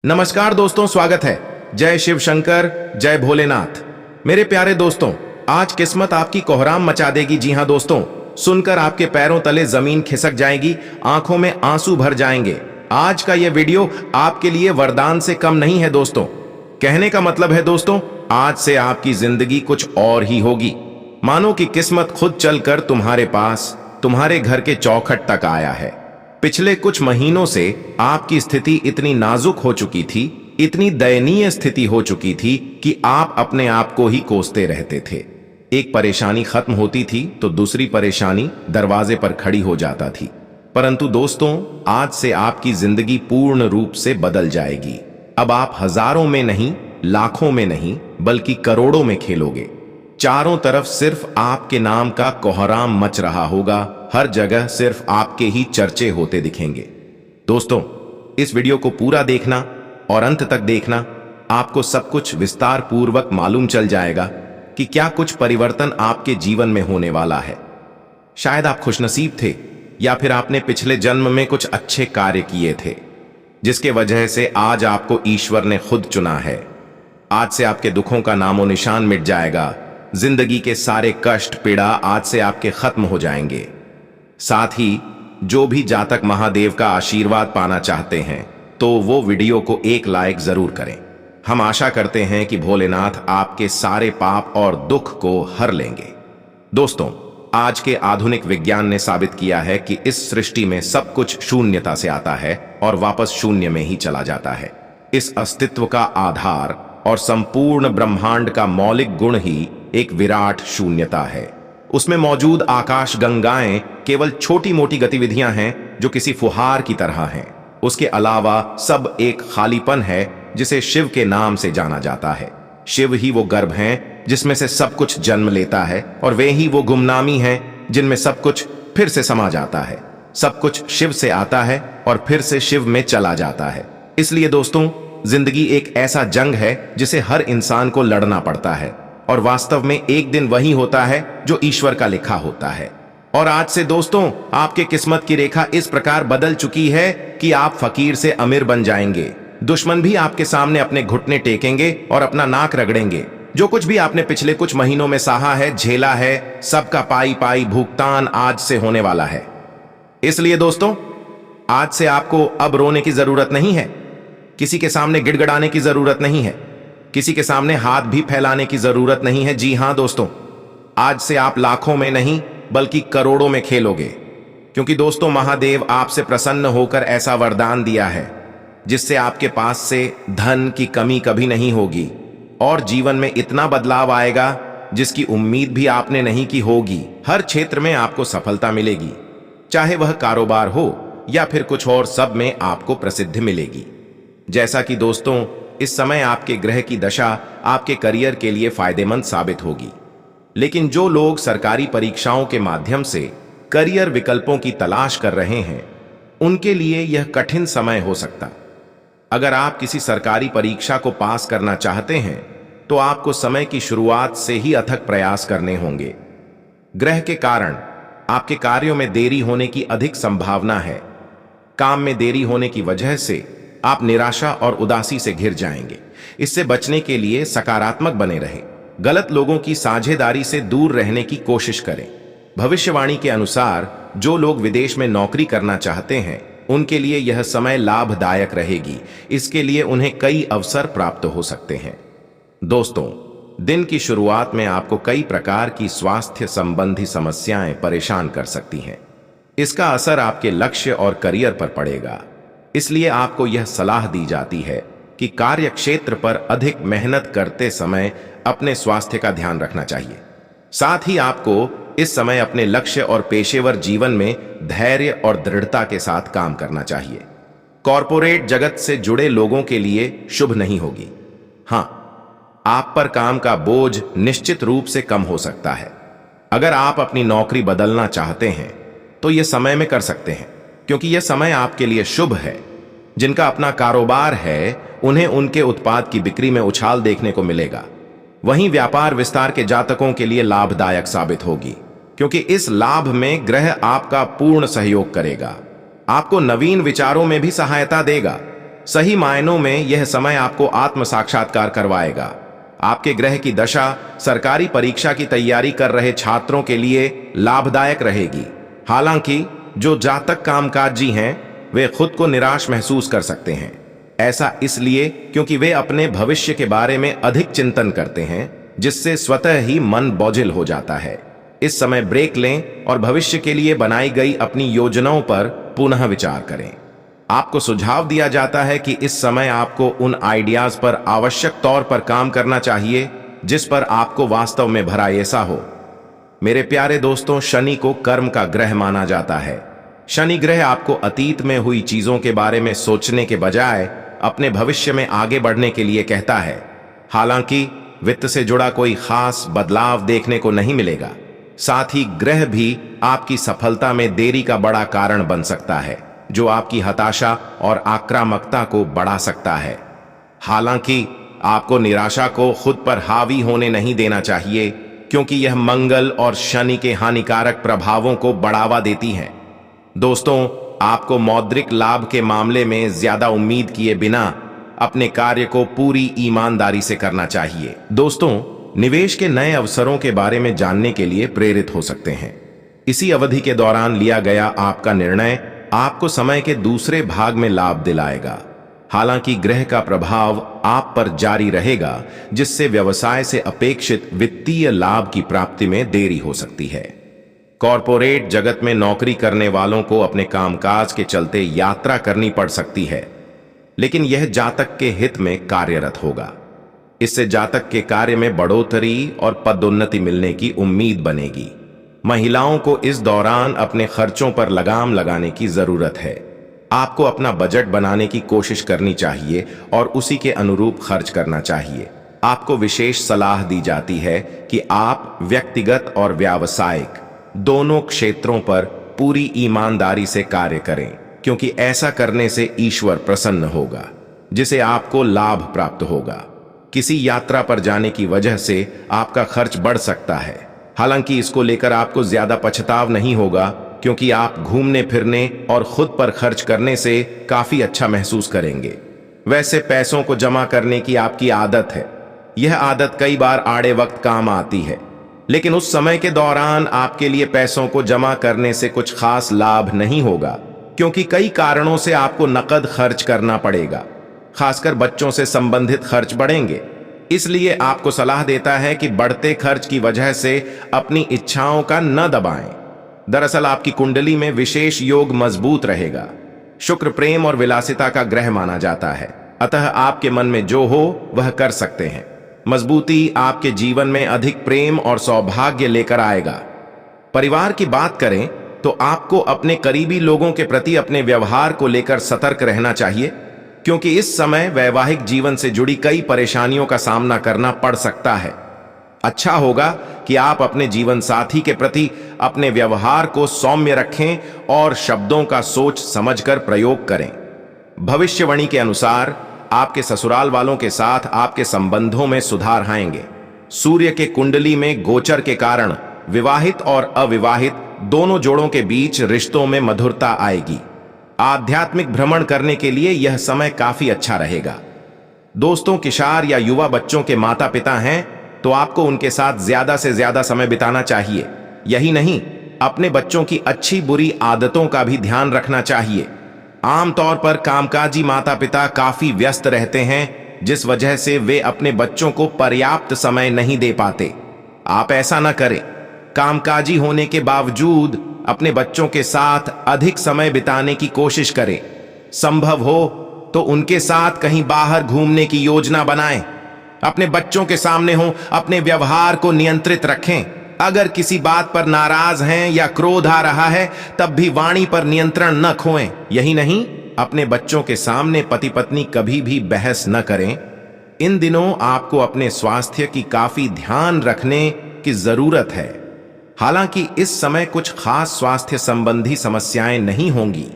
नमस्कार दोस्तों, स्वागत है। जय शिव शंकर, जय भोलेनाथ। मेरे प्यारे दोस्तों, आज किस्मत आपकी कोहराम मचा देगी। जी हां दोस्तों, सुनकर आपके पैरों तले जमीन खिसक जाएगी, आंखों में आंसू भर जाएंगे। आज का यह वीडियो आपके लिए वरदान से कम नहीं है दोस्तों। कहने का मतलब है दोस्तों, आज से आपकी जिंदगी कुछ और ही होगी। मानो कि किस्मत खुद चलकर तुम्हारे पास, तुम्हारे घर के चौखट तक आया है। पिछले कुछ महीनों से आपकी स्थिति इतनी नाजुक हो चुकी थी, इतनी दयनीय स्थिति हो चुकी थी कि आप अपने आप को ही कोसते रहते थे। एक परेशानी खत्म होती थी तो दूसरी परेशानी दरवाजे पर खड़ी हो जाता थी। परंतु दोस्तों, आज से आपकी जिंदगी पूर्ण रूप से बदल जाएगी। अब आप हजारों में नहीं, लाखों में नहीं, बल्कि करोड़ों में खेलोगे। चारों तरफ सिर्फ आपके नाम का कोहराम मच रहा होगा। हर जगह सिर्फ आपके ही चर्चे होते दिखेंगे। दोस्तों, इस वीडियो को पूरा देखना और अंत तक देखना। आपको सब कुछ विस्तार पूर्वक मालूम चल जाएगा कि क्या कुछ परिवर्तन आपके जीवन में होने वाला है। शायद आप खुशनसीब थे, या फिर आपने पिछले जन्म में कुछ अच्छे कार्य किए थे, जिसके वजह से आज आपको ईश्वर ने खुद चुना है। आज से आपके दुखों का नामो निशान मिट जाएगा। जिंदगी के सारे कष्ट, पीड़ा आज से आपके खत्म हो जाएंगे। साथ ही जो भी जातक महादेव का आशीर्वाद पाना चाहते हैं, तो वो वीडियो को एक लाइक जरूर करें। हम आशा करते हैं कि भोलेनाथ आपके सारे पाप और दुख को हर लेंगे। दोस्तों, आज के आधुनिक विज्ञान ने साबित किया है कि इस सृष्टि में सब कुछ शून्यता से आता है और वापस शून्य में ही चला जाता है। इस अस्तित्व का आधार और संपूर्ण ब्रह्मांड का मौलिक गुण ही एक विराट शून्यता है। उसमें मौजूद आकाश गंगाएं केवल छोटी मोटी गतिविधियां हैं जो किसी फुहार की तरह हैं। उसके अलावा सब एक खालीपन है जिसे शिव के नाम से जाना जाता है। शिव ही वो गर्भ हैं जिसमें से सब कुछ जन्म लेता है, और वे ही वो गुमनामी हैं जिनमें सब कुछ फिर से समा जाता है। सब कुछ शिव से आता है और फिर से शिव में चला जाता है। इसलिए दोस्तों, जिंदगी एक ऐसा जंग है जिसे हर इंसान को लड़ना पड़ता है, और वास्तव में एक दिन वही होता है जो ईश्वर का लिखा होता है। और आज से दोस्तों, आपके किस्मत की रेखा इस प्रकार बदल चुकी है कि आप फकीर से अमीर बन जाएंगे। दुश्मन भी आपके सामने अपने घुटने टेकेंगे और अपना नाक रगड़ेंगे। जो कुछ भी आपने पिछले कुछ महीनों में सहा है, झेला है, सबका पाई पाई भुगतान आज से होने वाला है। इसलिए दोस्तों, आज से आपको अब रोने की जरूरत नहीं है, किसी के सामने गिड़गिड़ाने की जरूरत नहीं है, किसी के सामने हाथ भी फैलाने की जरूरत नहीं है। जी हां दोस्तों, आज से आप लाखों में नहीं बल्कि करोड़ों में खेलोगे। क्योंकि दोस्तों, महादेव आपसे प्रसन्न होकर ऐसा वरदान दिया है जिससे आपके पास से धन की कमी कभी नहीं होगी, और जीवन में इतना बदलाव आएगा जिसकी उम्मीद भी आपने नहीं की होगी। हर क्षेत्र में आपको सफलता मिलेगी, चाहे वह कारोबार हो या फिर कुछ और, सब में आपको प्रसिद्धि मिलेगी। जैसा कि दोस्तों, इस समय आपके ग्रह की दशा आपके करियर के लिए फायदेमंद साबित होगी। लेकिन जो लोग सरकारी परीक्षाओं के माध्यम से करियर विकल्पों की तलाश कर रहे हैं, उनके लिए यह कठिन समय हो सकता। अगर आप किसी सरकारी परीक्षा को पास करना चाहते हैं, तो आपको समय की शुरुआत से ही अथक प्रयास करने होंगे। ग्रह के कारण आपके कार्यों में देरी होने की अधिक संभावना है। काम में देरी होने की वजह से आप निराशा और उदासी से घिर जाएंगे। इससे बचने के लिए सकारात्मक बने रहें। गलत लोगों की साझेदारी से दूर रहने की कोशिश करें। भविष्यवाणी के अनुसार जो लोग विदेश में नौकरी करना चाहते हैं, उनके लिए यह समय लाभदायक रहेगी। इसके लिए उन्हें कई अवसर प्राप्त हो सकते हैं। दोस्तों, दिन की शुरुआत में आपको कई प्रकार की स्वास्थ्य संबंधी समस्याएं परेशान कर सकती हैं। इसका असर आपके लक्ष्य और करियर पर पड़ेगा। इसलिए आपको यह सलाह दी जाती है कि कार्य क्षेत्र पर अधिक मेहनत करते समय अपने स्वास्थ्य का ध्यान रखना चाहिए। साथ ही आपको इस समय अपने लक्ष्य और पेशेवर जीवन में धैर्य और दृढ़ता के साथ काम करना चाहिए। कॉरपोरेट जगत से जुड़े लोगों के लिए शुभ नहीं होगी। हां, आप पर काम का बोझ निश्चित रूप से कम हो सकता है। अगर आप अपनी नौकरी बदलना चाहते हैं, तो यह समय में कर सकते हैं, क्योंकि यह समय आपके लिए शुभ है। जिनका अपना कारोबार है, उन्हें उनके उत्पाद की बिक्री में उछाल देखने को मिलेगा। वहीं व्यापार विस्तार के जातकों के लिए लाभदायक साबित होगी, क्योंकि इस लाभ में ग्रह आपका पूर्ण सहयोग करेगा। आपको नवीन विचारों में भी सहायता देगा। सही मायनों में यह समय आपको आत्म साक्षात्कार करवाएगा। आपके ग्रह की दशा सरकारी परीक्षा की तैयारी कर रहे छात्रों के लिए लाभदायक रहेगी। हालांकि जो जातक कामकाजी हैं वे खुद को निराश महसूस कर सकते हैं। ऐसा इसलिए क्योंकि वे अपने भविष्य के बारे में अधिक चिंतन करते हैं, जिससे स्वतः ही मन बोझिल हो जाता है। इस समय ब्रेक लें और भविष्य के लिए बनाई गई अपनी योजनाओं पर पुनः विचार करें। आपको सुझाव दिया जाता है कि इस समय आपको उन आइडियाज पर आवश्यक तौर पर काम करना चाहिए जिस पर आपको वास्तव में भरोसा हो। मेरे प्यारे दोस्तों, शनि को कर्म का ग्रह माना जाता है। शनि ग्रह आपको अतीत में हुई चीजों के बारे में सोचने के बजाय अपने भविष्य में आगे बढ़ने के लिए कहता है। हालांकि वित्त से जुड़ा कोई खास बदलाव देखने को नहीं मिलेगा। साथ ही ग्रह भी आपकी सफलता में देरी का बड़ा कारण बन सकता है, जो आपकी हताशा और आक्रामकता को बढ़ा सकता है। हालांकि आपको निराशा को खुद पर हावी होने नहीं देना चाहिए, क्योंकि यह मंगल और शनि के हानिकारक प्रभावों को बढ़ावा देती है। दोस्तों, आपको मौद्रिक लाभ के मामले में ज्यादा उम्मीद किए बिना अपने कार्य को पूरी ईमानदारी से करना चाहिए। दोस्तों, निवेश के नए अवसरों के बारे में जानने के लिए प्रेरित हो सकते हैं। इसी अवधि के दौरान लिया गया आपका निर्णय आपको समय के दूसरे भाग में लाभ दिलाएगा। हालांकि ग्रह का प्रभाव आप पर जारी रहेगा, जिससे व्यवसाय से अपेक्षित वित्तीय लाभ की प्राप्ति में देरी हो सकती है। कॉरपोरेट जगत में नौकरी करने वालों को अपने कामकाज के चलते यात्रा करनी पड़ सकती है, लेकिन यह जातक के हित में कार्यरत होगा। इससे जातक के कार्य में बढ़ोतरी और पदोन्नति मिलने की उम्मीद बनेगी। महिलाओं को इस दौरान अपने खर्चों पर लगाम लगाने की जरूरत है। आपको अपना बजट बनाने की कोशिश करनी चाहिए और उसी के अनुरूप खर्च करना चाहिए। आपको विशेष सलाह दी जाती है कि आप व्यक्तिगत और व्यावसायिक दोनों क्षेत्रों पर पूरी ईमानदारी से कार्य करें, क्योंकि ऐसा करने से ईश्वर प्रसन्न होगा, जिसे आपको लाभ प्राप्त होगा। किसी यात्रा पर जाने की वजह से आपका खर्च बढ़ सकता है। हालांकि इसको लेकर आपको ज्यादा पछताव नहीं होगा, क्योंकि आप घूमने फिरने और खुद पर खर्च करने से काफी अच्छा महसूस करेंगे। वैसे पैसों को जमा करने की आपकी आदत है। यह आदत कई बार आड़े वक्त काम आती है, लेकिन उस समय के दौरान आपके लिए पैसों को जमा करने से कुछ खास लाभ नहीं होगा, क्योंकि कई कारणों से आपको नकद खर्च करना पड़ेगा। खासकर बच्चों से संबंधित खर्च बढ़ेंगे। इसलिए आपको सलाह देता है कि बढ़ते खर्च की वजह से अपनी इच्छाओं का न दबाएं। दरअसल आपकी कुंडली में विशेष योग मजबूत रहेगा। शुक्र प्रेम और विलासिता का ग्रह माना जाता है, अतः आपके मन में जो हो वह कर सकते हैं। मजबूती आपके जीवन में अधिक प्रेम और सौभाग्य लेकर आएगा। परिवार की बात करें तो आपको अपने करीबी लोगों के प्रति अपने व्यवहार को लेकर सतर्क रहना चाहिए, क्योंकि इस समय वैवाहिक जीवन से जुड़ी कई परेशानियों का सामना करना पड़ सकता है। अच्छा होगा कि आप अपने जीवन साथी के प्रति अपने व्यवहार को सौम्य रखें और शब्दों का सोच समझकर प्रयोग करें। भविष्यवाणी के अनुसार आपके ससुराल वालों के साथ आपके संबंधों में सुधार आएंगे। सूर्य के कुंडली में गोचर के कारण विवाहित और अविवाहित दोनों जोड़ों के बीच रिश्तों में मधुरता आएगी। आध्यात्मिक भ्रमण करने के लिए यह समय काफी अच्छा रहेगा। दोस्तों, किशोर या युवा बच्चों के माता पिता हैं तो आपको उनके साथ ज्यादा से ज्यादा समय बिताना चाहिए। यही नहीं, अपने बच्चों की अच्छी बुरी आदतों का भी ध्यान रखना चाहिए। आमतौर पर कामकाजी माता पिता काफी व्यस्त रहते हैं, जिस वजह से वे अपने बच्चों को पर्याप्त समय नहीं दे पाते। आप ऐसा न करें। कामकाजी होने के बावजूद अपने बच्चों के साथ अधिक समय बिताने की कोशिश करें। संभव हो तो उनके साथ कहीं बाहर घूमने की योजना बनाएं। अपने बच्चों के सामने हो अपने व्यवहार को नियंत्रित रखें। अगर किसी बात पर नाराज हैं या क्रोध आ रहा है, तब भी वाणी पर नियंत्रण न खोएं। यही नहीं, अपने बच्चों के सामने पति पत्नी कभी भी बहस न करें। इन दिनों आपको अपने स्वास्थ्य की काफी ध्यान रखने की जरूरत है। हालांकि इस समय कुछ खास स्वास्थ्य संबंधी समस्याएं नहीं होंगी।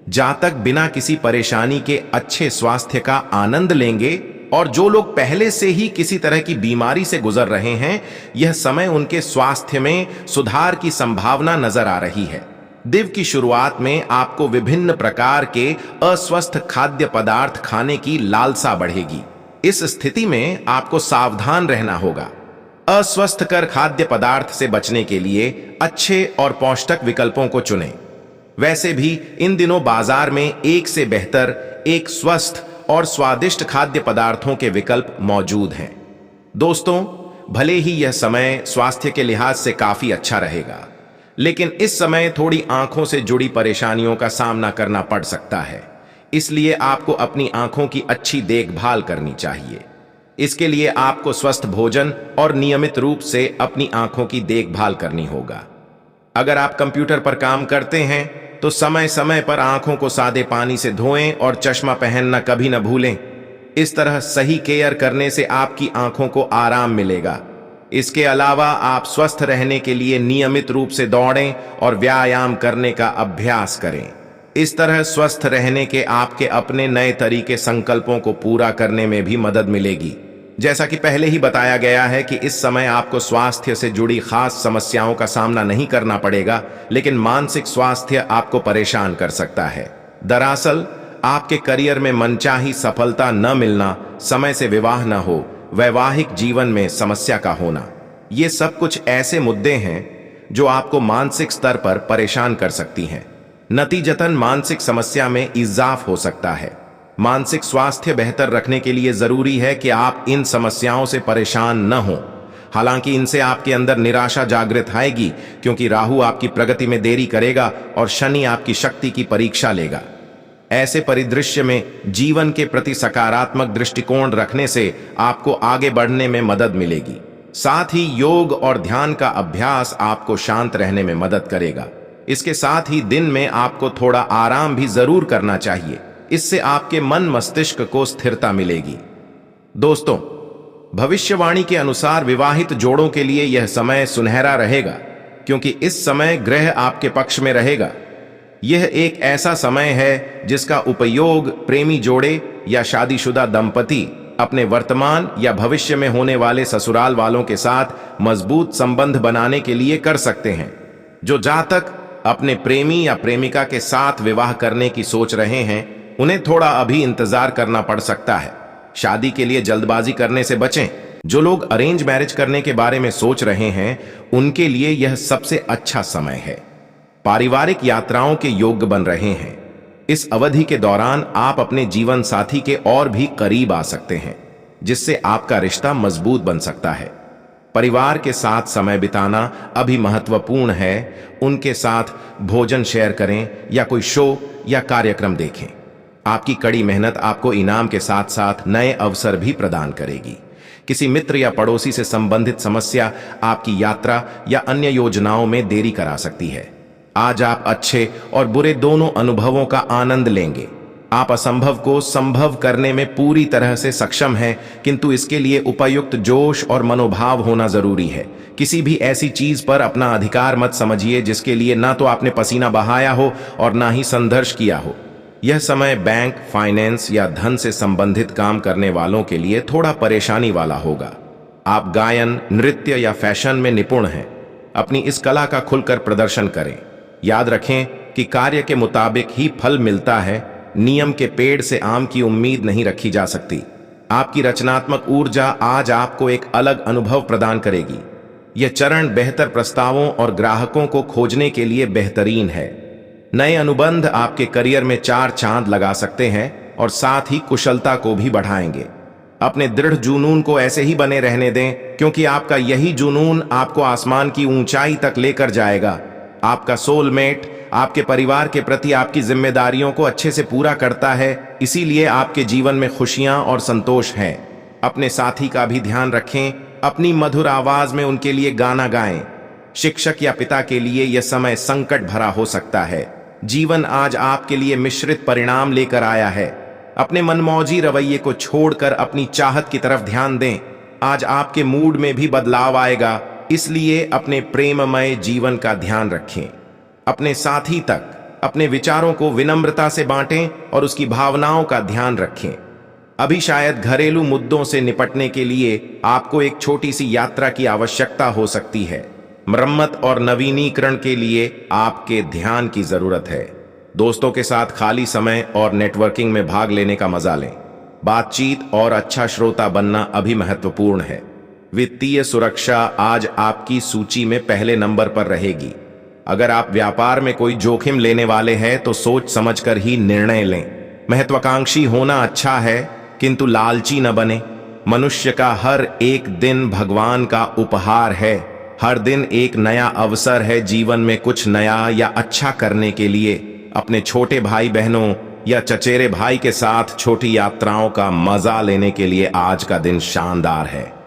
जातक बिना किसी परेशानी के अच्छे स्वास्थ्य का आनंद लेंगे, और जो लोग पहले से ही किसी तरह की बीमारी से गुजर रहे हैं, यह समय उनके स्वास्थ्य में सुधार की संभावना नजर आ रही है। दिव की शुरुआत में आपको विभिन्न प्रकार के अस्वस्थ खाद्य पदार्थ खाने की लालसा बढ़ेगी। इस स्थिति में आपको सावधान रहना होगा। अस्वस्थकर खाद्य पदार्थ से बचने के लिए अच्छे और पौष्टिक विकल्पों को चुनें। वैसे भी इन दिनों बाजार में एक से बेहतर एक स्वस्थ और स्वादिष्ट खाद्य पदार्थों के विकल्प मौजूद हैं। दोस्तों, भले ही यह समय स्वास्थ्य के लिहाज से काफी अच्छा रहेगा, लेकिन इस समय थोड़ी आंखों से जुड़ी परेशानियों का सामना करना पड़ सकता है। इसलिए आपको अपनी आंखों की अच्छी देखभाल करनी चाहिए। इसके लिए आपको स्वस्थ भोजन और नियमित रूप से अपनी आंखों की देखभाल करनी होगा। अगर आप कंप्यूटर पर काम करते हैं तो समय समय पर आंखों को सादे पानी से धोएं और चश्मा पहनना कभी न भूलें। इस तरह सही केयर करने से आपकी आंखों को आराम मिलेगा। इसके अलावा आप स्वस्थ रहने के लिए नियमित रूप से दौड़ें और व्यायाम करने का अभ्यास करें। इस तरह स्वस्थ रहने के आपके अपने नए तरीके संकल्पों को पूरा करने में भी मदद मिलेगी। जैसा कि पहले ही बताया गया है कि इस समय आपको स्वास्थ्य से जुड़ी खास समस्याओं का सामना नहीं करना पड़ेगा, लेकिन मानसिक स्वास्थ्य आपको परेशान कर सकता है। दरअसल आपके करियर में मनचाही सफलता न मिलना, समय से विवाह न हो, वैवाहिक जीवन में समस्या का होना, ये सब कुछ ऐसे मुद्दे हैं जो आपको मानसिक स्तर पर परेशान कर सकती हैं। नतीजतन मानसिक समस्या में इजाफ हो सकता है। मानसिक स्वास्थ्य बेहतर रखने के लिए जरूरी है कि आप इन समस्याओं से परेशान न हों। हालांकि इनसे आपके अंदर निराशा जागृत आएगी, क्योंकि राहु आपकी प्रगति में देरी करेगा और शनि आपकी शक्ति की परीक्षा लेगा। ऐसे परिदृश्य में जीवन के प्रति सकारात्मक दृष्टिकोण रखने से आपको आगे बढ़ने में मदद मिलेगी। साथ ही योग और ध्यान का अभ्यास आपको शांत रहने में मदद करेगा। इसके साथ ही दिन में आपको थोड़ा आराम भी जरूर करना चाहिए। इससे आपके मन मस्तिष्क को स्थिरता मिलेगी। दोस्तों, भविष्यवाणी के अनुसार विवाहित जोड़ों के लिए यह समय सुनहरा रहेगा, क्योंकि इस समय ग्रह आपके पक्ष में रहेगा। यह एक ऐसा समय है जिसका उपयोग प्रेमी जोड़े या शादीशुदा दंपति अपने वर्तमान या भविष्य में होने वाले ससुराल वालों के साथ मजबूत संबंध बनाने के लिए कर सकते हैं। जो जातक अपने प्रेमी या प्रेमिका के साथ विवाह करने की सोच रहे हैं, उन्हें थोड़ा अभी इंतजार करना पड़ सकता है। शादी के लिए जल्दबाजी करने से बचें। जो लोग अरेंज मैरिज करने के बारे में सोच रहे हैं, उनके लिए यह सबसे अच्छा समय है। पारिवारिक यात्राओं के योग बन रहे हैं। इस अवधि के दौरान आप अपने जीवन साथी के और भी करीब आ सकते हैं, जिससे आपका रिश्ता मजबूत बन सकता है। परिवार के साथ समय बिताना अभी महत्वपूर्ण है। उनके साथ भोजन शेयर करें या कोई शो या कार्यक्रम देखें। आपकी कड़ी मेहनत आपको इनाम के साथ साथ नए अवसर भी प्रदान करेगी। किसी मित्र या पड़ोसी से संबंधित समस्या आपकी यात्रा या अन्य योजनाओं में देरी करा सकती है। आज आप अच्छे और बुरे दोनों अनुभवों का आनंद लेंगे। आप असंभव को संभव करने में पूरी तरह से सक्षम हैं, किंतु इसके लिए उपयुक्त जोश और मनोभाव होना जरूरी है। किसी भी ऐसी चीज पर अपना अधिकार मत समझिए जिसके लिए ना तो आपने पसीना बहाया हो और ना ही संघर्ष किया हो। यह समय बैंक, फाइनेंस या धन से संबंधित काम करने वालों के लिए थोड़ा परेशानी वाला होगा। आप गायन, नृत्य या फैशन में निपुण हैं। अपनी इस कला का खुलकर प्रदर्शन करें। याद रखें कि कार्य के मुताबिक ही फल मिलता है। नियम के पेड़ से आम की उम्मीद नहीं रखी जा सकती। आपकी रचनात्मक ऊर्जा आज आपको एक अलग अनुभव प्रदान करेगी। यह चरण बेहतर प्रस्तावों और ग्राहकों को खोजने के लिए बेहतरीन है। नए अनुबंध आपके करियर में 4 चांद लगा सकते हैं और साथ ही कुशलता को भी बढ़ाएंगे। अपने दृढ़ जुनून को ऐसे ही बने रहने दें, क्योंकि आपका यही जुनून आपको आसमान की ऊंचाई तक लेकर जाएगा। आपका सोलमेट आपके परिवार के प्रति आपकी जिम्मेदारियों को अच्छे से पूरा करता है, इसीलिए आपके जीवन में खुशियां और संतोष है। अपने साथी का भी ध्यान रखें। अपनी मधुर आवाज में उनके लिए गाना गाएं। शिक्षक या पिता के लिए यह समय संकट भरा हो सकता है। जीवन आज आपके लिए मिश्रित परिणाम लेकर आया है। अपने मनमौजी रवैये को छोड़कर अपनी चाहत की तरफ ध्यान दें। आज आपके मूड में भी बदलाव आएगा, इसलिए अपने प्रेममय जीवन का ध्यान रखें। अपने साथी तक अपने विचारों को विनम्रता से बांटें और उसकी भावनाओं का ध्यान रखें। अभी शायद घरेलू मुद्दों से निपटने के लिए आपको एक छोटी सी यात्रा की आवश्यकता हो सकती है। मरम्मत और नवीनीकरण के लिए आपके ध्यान की जरूरत है। दोस्तों के साथ खाली समय और नेटवर्किंग में भाग लेने का मजा लें। बातचीत और अच्छा श्रोता बनना अभी महत्वपूर्ण है। वित्तीय सुरक्षा आज आपकी सूची में पहले नंबर पर रहेगी। अगर आप व्यापार में कोई जोखिम लेने वाले हैं तो सोच समझकर ही निर्णय लें। महत्वाकांक्षी होना अच्छा है, किंतु लालची न बने। मनुष्य का हर एक दिन भगवान का उपहार है। हर दिन एक नया अवसर है जीवन में कुछ नया या अच्छा करने के लिए। अपने छोटे भाई बहनों या चचेरे भाई के साथ छोटी यात्राओं का मजा लेने के लिए आज का दिन शानदार है।